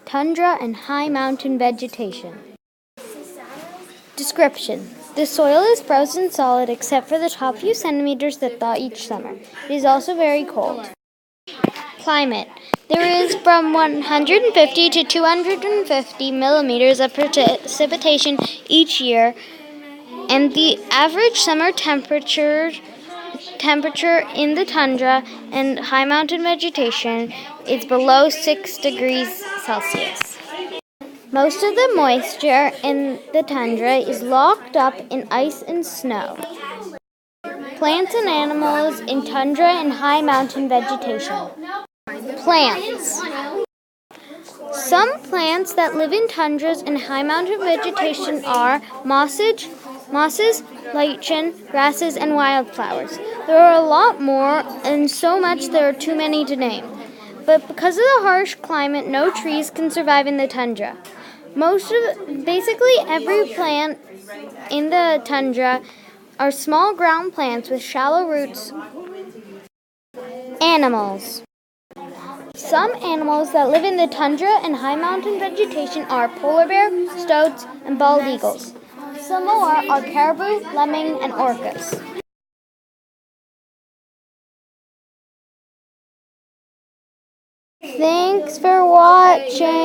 tundra, and high mountain vegetation. Description: the soil is frozen solid except for the top few centimeters that thaw each summer. It is also very cold. Climate: there is from 150 to 250 millimeters of precipitation each year, and the average summer temperature in the tundra and high mountain vegetation is below 6 degrees Celsius. Most of the moisture in the tundra is locked up in ice and snow. Plants and animals in tundra and high mountain vegetation. Plants. Some plants that live in tundras and high mountain vegetation are mosses, lichen, grasses, and wildflowers. There are a lot more, and so much there are too many to name. But because of the harsh climate, no trees can survive in the tundra. Basically every plant in the tundra are small ground plants with shallow roots. Animals. Some animals that live in the tundra and high mountain vegetation are polar bear, stoats, and bald eagles. Some more are caribou, lemming, and orcas. Thanks for watching.